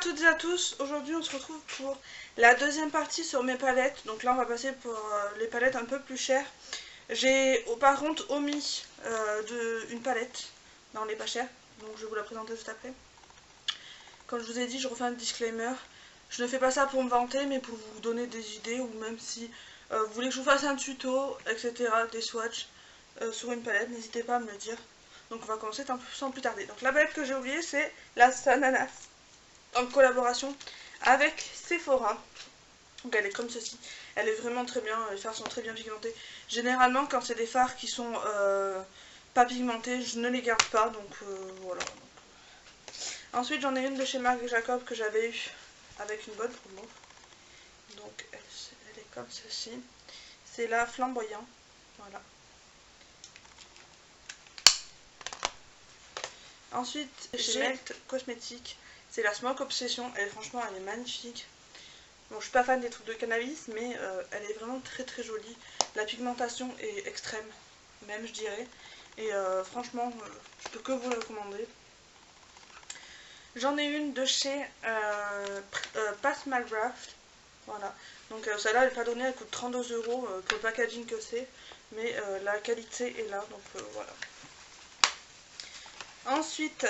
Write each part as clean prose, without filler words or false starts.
toutes et à tous, aujourd'hui on se retrouve pour la deuxième partie sur mes palettes. Donc là on va passer pour les palettes un peu plus chères. J'ai par contre omis une palette dans les pas chères, donc je vais vous la présenter juste après. Comme je vous ai dit, je refais un disclaimer, je ne fais pas ça pour me vanter mais pour vous donner des idées, ou même si vous voulez que je vous fasse un tuto, etc., des swatchs sur une palette, n'hésitez pas à me le dire. Donc on va commencer sans plus tarder. Donc la palette que j'ai oubliée, c'est la Sananas, en collaboration avec Sephora. Donc elle est comme ceci. Elle est vraiment très bien, les fards sont très bien pigmentés. Généralement quand c'est des fards qui sont pas pigmentés, je ne les garde pas, donc voilà. Ensuite j'en ai une de chez Marc Jacob que j'avais eu avec une bonne promo. Donc elle est comme ceci. C'est la Flamboyant, voilà. Ensuite j'ai Melt Cosmétiques, c'est la Smoke Obsession, franchement elle est magnifique. Bon, je suis pas fan des trucs de cannabis, mais elle est vraiment très très jolie. La pigmentation est extrême, même je dirais. Et franchement, je peux que vous le recommander. J'en ai une de chez Pat McGrath. Voilà. Donc celle-là, elle n'est pas donnée, elle coûte 32 € pour le packaging que c'est. Mais la qualité est là, donc voilà. Ensuite,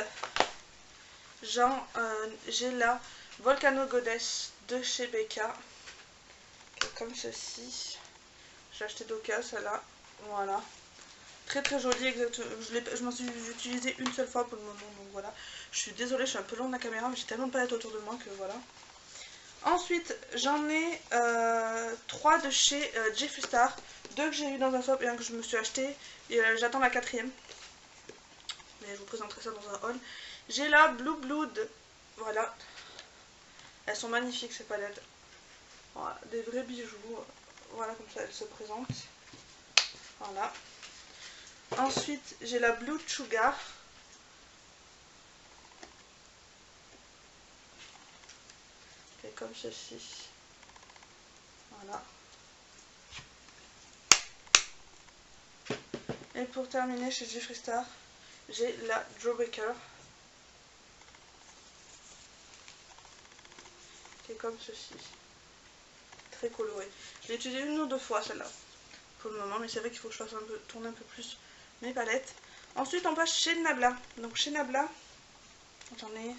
j'ai la Volcano Goddess de chez Becca, comme ceci. J'ai acheté d'occasion celle-là, voilà. Très très jolie, exactement. Je m'en suis utilisée une seule fois pour le moment, donc voilà. Je suis désolée, je suis un peu loin de la caméra, mais j'ai tellement de palettes autour de moi que voilà. Ensuite, j'en ai 3 de chez Jeffree Star. 2 que j'ai eu dans un swap et un que je me suis acheté. Et j'attends la 4e. Mais je vous présenterai ça dans un haul. J'ai la Blue Blood, voilà. Elles sont magnifiques ces palettes. Voilà, des vrais bijoux. Voilà comme ça elles se présentent. Voilà. Ensuite j'ai la Blue Sugar. Qui est comme ceci. Voilà. Et pour terminer chez Jeffree Star, j'ai la Jawbreaker. Qui est comme ceci. Très colorée. Je l'ai utilisée une ou deux fois celle-là. Pour le moment, mais c'est vrai qu'il faut que je fasse tourner un peu plus mes palettes. Ensuite on passe chez Nabla. Donc chez Nabla, j'en ai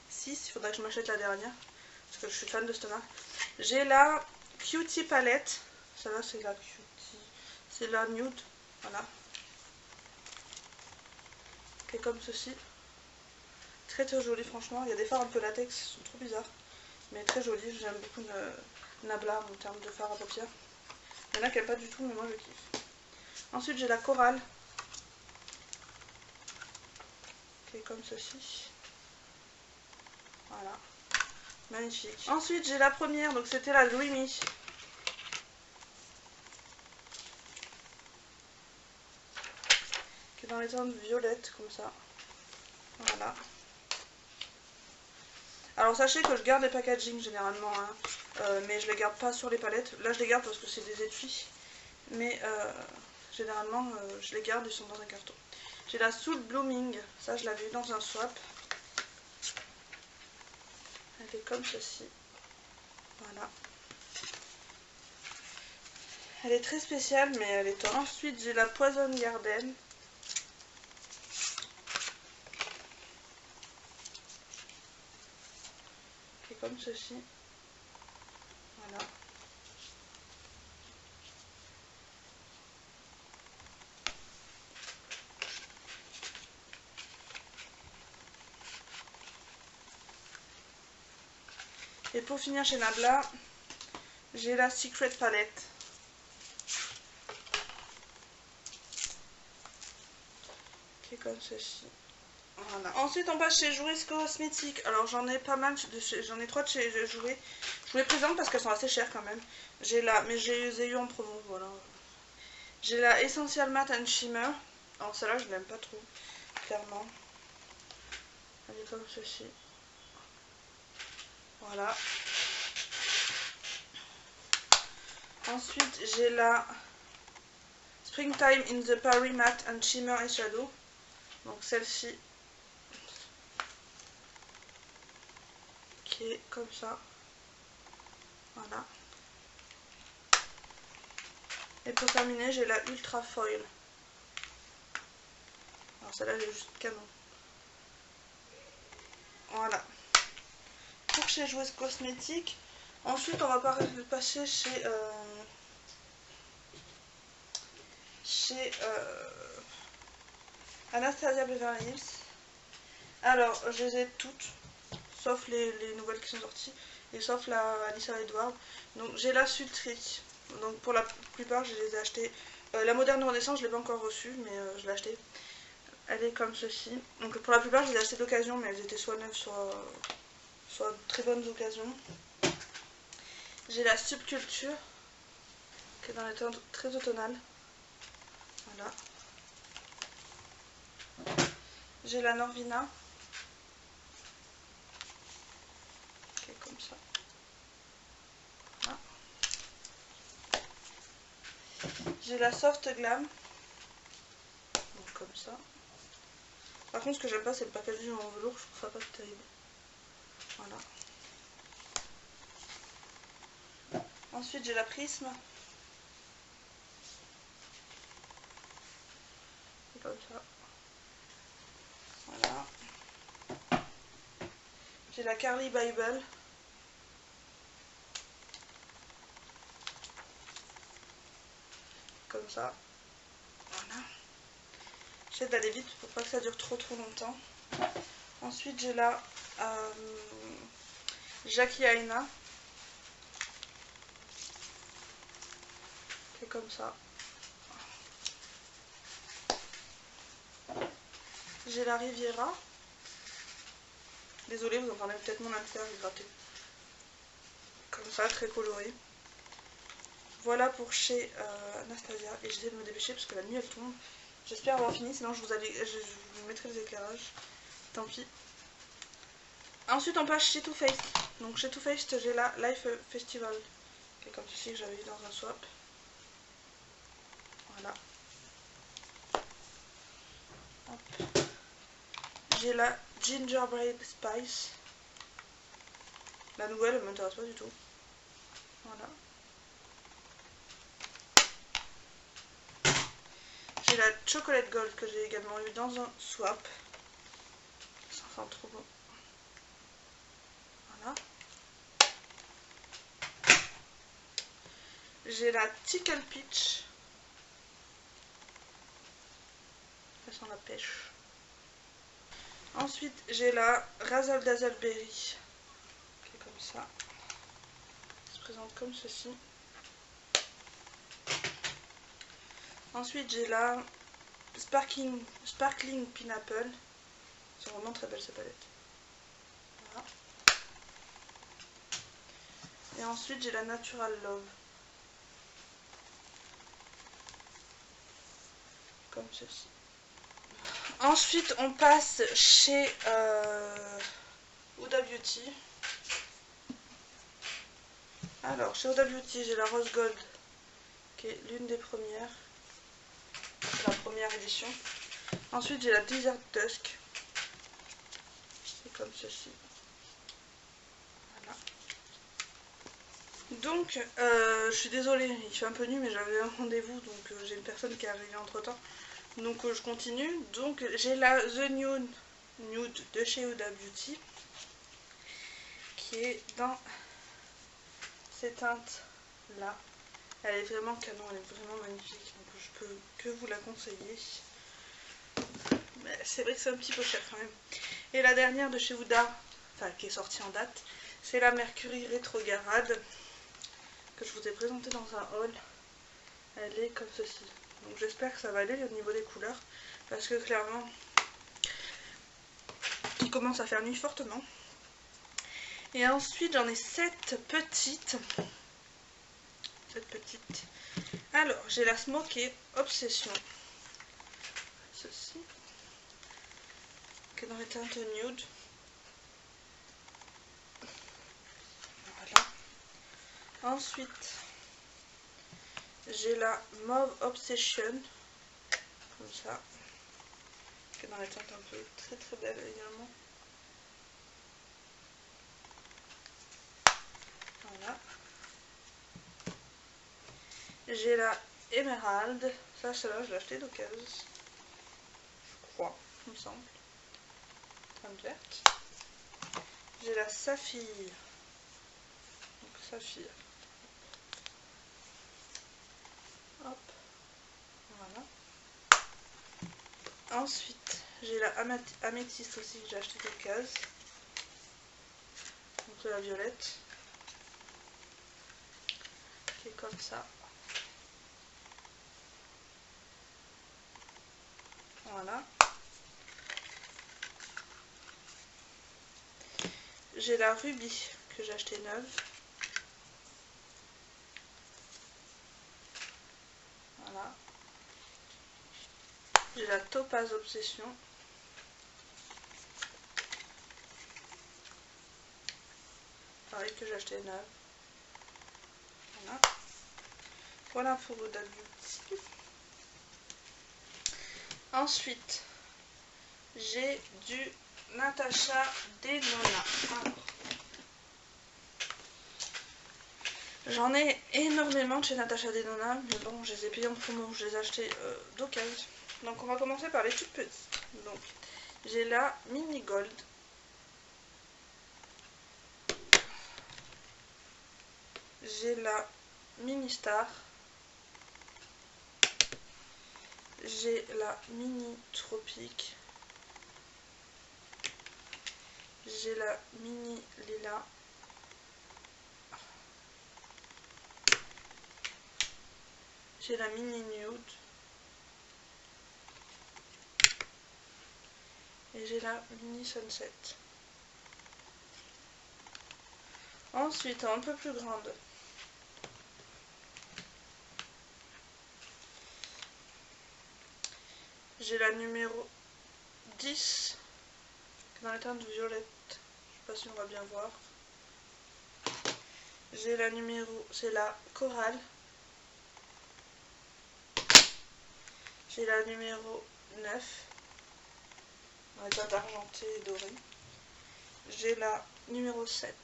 6, il faudrait que je m'achète la dernière, parce que je suis fan de cette marque. J'ai la Cutie Palette, celle-là c'est la Cutie, c'est la Nude, voilà. Qui est comme ceci. Très très jolie franchement, il y a des fards un peu latex, ils sont trop bizarres. Mais très jolie, j'aime beaucoup Nabla en termes de fard à paupières. Il y en a qui n'aiment pas du tout, mais moi je kiffe. Ensuite j'ai la Coral, qui est comme ceci. Voilà, magnifique. Ensuite j'ai la première, donc c'était la Dreamy. Qui est dans les teintes violettes, comme ça. Voilà. Alors sachez que je garde les packaging généralement, hein, mais je les garde pas sur les palettes. Là je les garde parce que c'est des étuis, mais généralement je les garde, ils sont dans un carton. J'ai la Soul Blooming, ça je l'avais eu dans un swap. Elle est comme ceci. Voilà. Elle est très spéciale, mais elle est top. Ensuite j'ai la Poison Garden. Qui est comme ceci. Voilà. Et pour finir chez Nabla, j'ai la Secret Palette. Qui est comme ceci. Voilà. Ensuite on passe chez Jouets Cosmétiques. Alors j'en ai pas mal, j'en ai 3 de chez Jouets. Je vous les présente parce qu'elles sont assez chères quand même. J'ai la, mais je les ai eu en promo, voilà. J'ai la Essential Matte and Shimmer. Alors celle-là je l'aime pas trop, clairement. Elle est comme ceci. Voilà. Ensuite j'ai la Springtime in the Paris Matte and Shimmer Eyeshadow. Donc celle-ci, qui est comme ça. Voilà. Et pour terminer, j'ai la Ultra Foil. Alors celle-là, elle est juste canon. Voilà. Pour chez Joueuse Cosmétique. Ensuite, on va passer chez Anastasia Beverly Hills. Alors, je les ai toutes, sauf les nouvelles qui sont sorties, et sauf la Alyssa Edward. Donc, j'ai la Sultry. Donc, pour la plupart, je les ai achetées. La Moderne Renaissance, je ne l'ai pas encore reçue, mais je l'ai achetée. Elle est comme ceci. Donc, pour la plupart, je les ai achetées d'occasion, mais elles étaient soit neuves, soit de très bonnes occasions. J'ai la Subculture, qui est dans les teintes très automnales. Voilà. J'ai la Norvina, qui est comme ça. Voilà. J'ai la Soft Glam, donc comme ça. Par contre, ce que j'aime pas, c'est le packaging en velours, je trouve ça pas terrible. Voilà. Ensuite, j'ai la Prisme. C'est comme ça. Voilà. J'ai la Carly Bible. Comme ça. Voilà. J'essaie d'aller vite pour pas que ça dure trop longtemps. Ensuite, j'ai la Jackie Aina. Qui est comme ça. J'ai la Riviera. Désolée, vous entendez peut-être mon hamster gratter. Comme ça, très coloré. Voilà pour chez Anastasia. Et j'essaie de me dépêcher parce que la nuit elle tombe. J'espère avoir fini, sinon je vous mettrai les éclairages. Tant pis. Ensuite on passe chez Too Faced. Donc chez Too Faced j'ai la Life Festival. Qui est comme ceci, que j'avais eu dans un swap. Voilà. J'ai la Gingerbread Spice. La nouvelle, elle m'intéresse pas du tout. Voilà. J'ai la Chocolate Gold que j'ai également eu dans un swap. Ça sent trop bon. Voilà. J'ai la Tickle Peach. Ça sent la pêche. Ensuite, j'ai la Razzle Dazzle Berry. Qui est comme ça. Elle se présente comme ceci. Ensuite, j'ai la Sparkling Pineapple. C'est vraiment très belle cette palette. Voilà. Et ensuite, j'ai la Natural Love. Comme ceci. Ensuite, on passe chez Huda Beauty. Alors, chez Huda Beauty, j'ai la Rose Gold, qui est l'une des premières. C'est la première édition. Ensuite, j'ai la Desert Dusk. C'est comme ceci. Voilà. Donc, je suis désolée, il fait un peu nuit, mais j'avais un rendez-vous, donc j'ai une personne qui est arrivée entre temps. Donc je continue. Donc j'ai la The Nude de chez Huda Beauty, qui est dans ces teintes là. Elle est vraiment canon, elle est vraiment magnifique, donc je peux que vous la conseiller. Mais c'est vrai que c'est un petit peu cher quand même. Et la dernière de chez Huda, enfin qui est sortie en date, c'est la Mercury Rétrograde, que je vous ai présentée dans un haul. Elle est comme ceci. Donc j'espère que ça va aller au niveau des couleurs, parce que clairement il commence à faire nuit fortement. Et ensuite j'en ai 7 petites. Alors j'ai la Smokey Obsession. Ceci. Qui est dans les teintes nude. Voilà. Ensuite j'ai la Mauve Obsession. Comme ça. Qui est dans les teintes un peu très belles également. J'ai la émeraude. Ça, celle-là, je l'ai acheté d'occasion. Je crois, il me semble. Trame verte. J'ai la saphir. Donc, saphir. Hop. Voilà. Ensuite, j'ai la améthyste aussi que j'ai acheté d'occasion. Donc, la violette. Qui est comme ça. Voilà. J'ai la rubis que j'ai acheté neuve. Voilà. J'ai la topaz obsession. Pareil que j'ai acheté neuve. Voilà. Voilà pour d'habitude. Ensuite, j'ai du Natasha Denona. J'en ai énormément de chez Natasha Denona, mais bon, je les ai payés en promo, je les ai achetés d'occasion. Donc on va commencer par les toutes petites. Donc, j'ai la Mini Gold. J'ai la Mini Star. J'ai la Mini Tropique. J'ai la Mini Lila. J'ai la Mini Nude. Et j'ai la Mini Sunset. Ensuite, un peu plus grande. J'ai la numéro 10. Dans la teinte violette. Je sais pas si on va bien voir. J'ai la numéro, c'est la Corail. J'ai la numéro 9. Dans la teinte argentée et dorée. J'ai la numéro 7.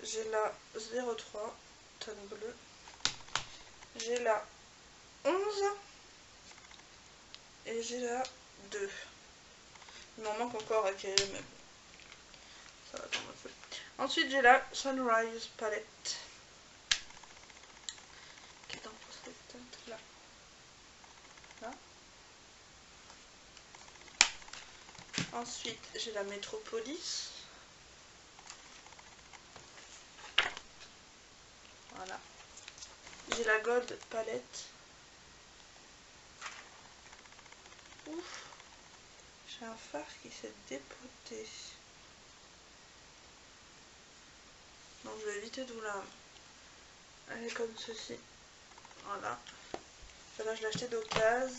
J'ai la 03, teinte bleue. J'ai la 11. Et j'ai la 2. Il m'en manque encore à acquérir, mais bon, ça va tomber un peu. Ensuite, j'ai la Sunrise Palette. Qui est dans cette teinte là. Là. Ensuite, j'ai la Metropolis. Voilà. J'ai la Gold Palette. Ouf. J'ai un fard qui s'est dépoté. Donc je vais éviter de vous la... Elle est comme ceci. Voilà. Celle-là je l'ai acheté d'occasion.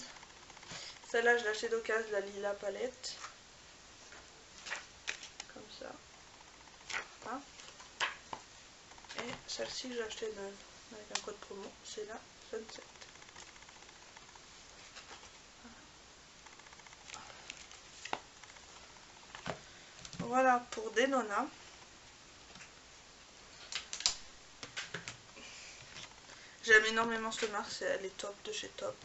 Celle-là je l'ai acheté d'occasion, la Lila Palette. Comme ça. Voilà. Et celle-ci que j'ai acheté neuve. Avec un code promo. C'est la Sunset. Voilà pour Denona. J'aime énormément cette marque, elle est top de chez Top.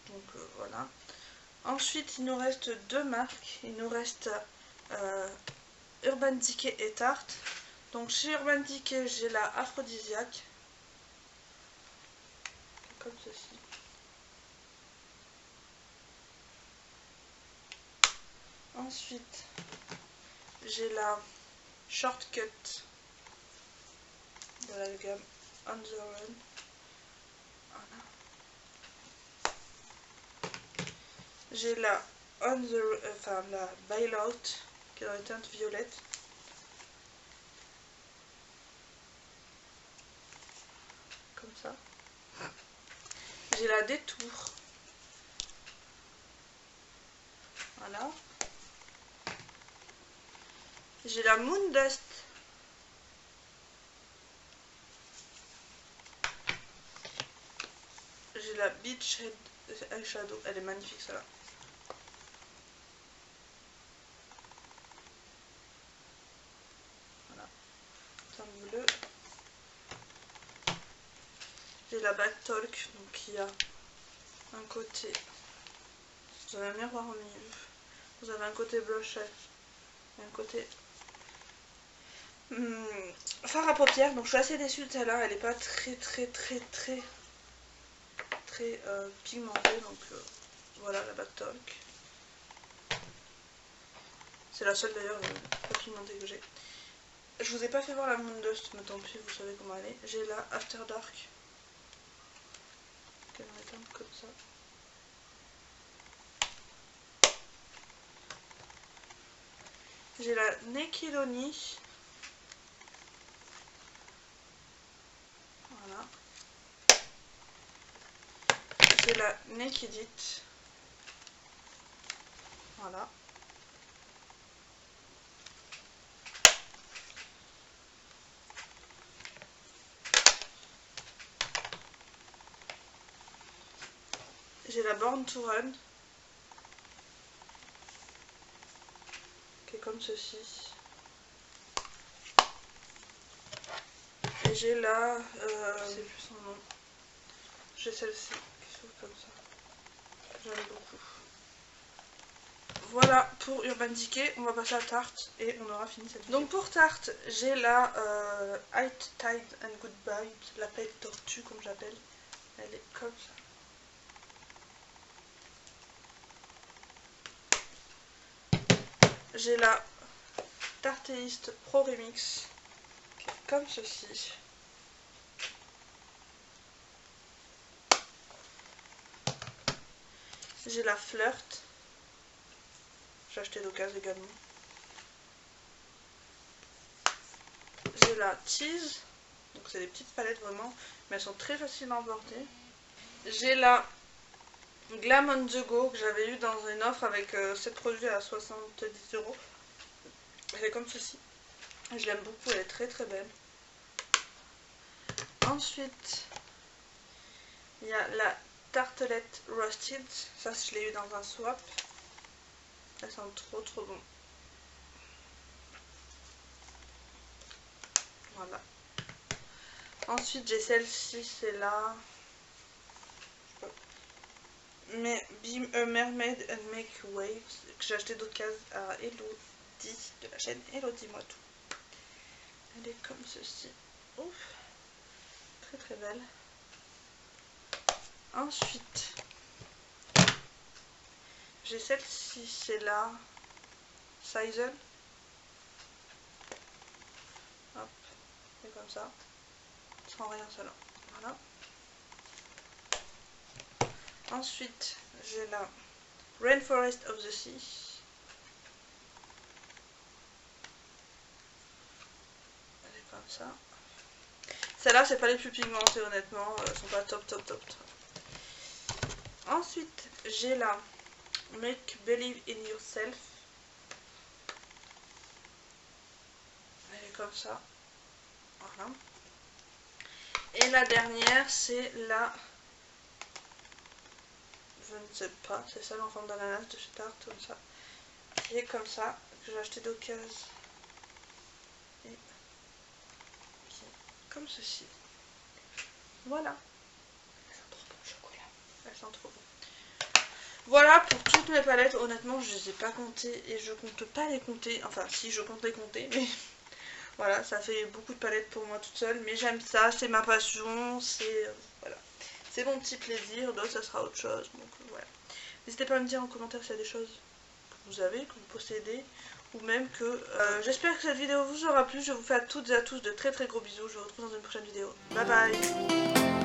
Donc voilà. Ensuite, il nous reste deux marques. Il nous reste Urban Decay et Tarte. Donc chez Urban Decay, j'ai la Aphrodisiaque. Comme ceci. Ensuite, j'ai la Shortcut de la gamme On The Run. Voilà. J'ai la la Bailout qui est dans les teintes violettes. Comme ça. J'ai la Détour. Voilà. J'ai la Moondust. J'ai la Beach Eyeshadow. Elle est magnifique celle-là. Voilà. Teinte bleue. J'ai la Back Talk, donc qui a un côté... Vous avez un miroir au milieu. Vous avez un côté blush et un côté fard à paupières. Donc je suis assez déçue de celle-là. Elle n'est pas très pigmentée. Donc voilà la Back Talk. C'est la seule d'ailleurs pas pigmentée que j'ai. Je vous ai pas fait voir la Moon Dust, mais tant pis, vous savez comment elle est. J'ai la After Dark. Qu'elle m'éteint comme ça. J'ai la Nekiloni. Voilà. J'ai la Nekidit. Voilà. J'ai la Born to Run. Qui est comme ceci. Et j'ai la... je sais plus son nom. J'ai celle-ci qui s'ouvre comme ça. J'aime beaucoup. Voilà pour Urban Decay. On va passer à Tarte et on aura fini cette vidéo. Donc pour Tarte, j'ai la High Tide and Goodbye, la paix tortue comme j'appelle. Elle est comme ça. J'ai la Tarteist Pro Remix qui est comme ceci. J'ai la Flirt. J'ai acheté d'occasion également. J'ai la Tease. Donc c'est des petites palettes vraiment, mais elles sont très faciles à emporter. J'ai la Glam on the Go que j'avais eu dans une offre avec 7 produits à 70 €. Elle est comme ceci. Je l'aime beaucoup, elle est très belle. Ensuite, il y a la Tartelette Roasted. Ça, je l'ai eu dans un swap. Elles sont trop bon. Voilà. Ensuite, j'ai celle-ci, c'est la... Mais Be a Mermaid and Make Waves, que j'ai acheté d'occasion à Elodie, de la chaîne Elodie Moi Tout. Elle est comme ceci. Ouf, très belle. Ensuite, j'ai celle-ci, c'est la Sizel. Hop, c'est comme ça, sans rien celle-là. Voilà. Ensuite, j'ai la Rainforest of the Sea. Elle est comme ça. Celles-là, c'est pas les plus pigmentées, honnêtement. Elles sont pas top. Ensuite, j'ai la Make Believe in Yourself. Elle est comme ça. Voilà. Et la dernière, c'est la... Je ne sais pas, c'est ça l'enfant d'ananas de chez Tarte, comme ça. Qui est comme ça, que j'ai acheté d'occasion. Et qui est comme ceci. Voilà. Elles sont trop bon le chocolat. Elles sont trop bon. Voilà pour toutes mes palettes. Honnêtement, je les ai pas comptées et je compte pas les compter. Enfin, si, je compte les compter, mais voilà, ça fait beaucoup de palettes pour moi toute seule. Mais j'aime ça, c'est ma passion, c'est voilà. C'est mon petit plaisir, donc ça sera autre chose. Donc voilà. N'hésitez pas à me dire en commentaire s'il y a des choses que vous avez, que vous possédez, ou même que... J'espère que cette vidéo vous aura plu. Je vous fais à toutes et à tous de très gros bisous. Je vous retrouve dans une prochaine vidéo. Bye bye.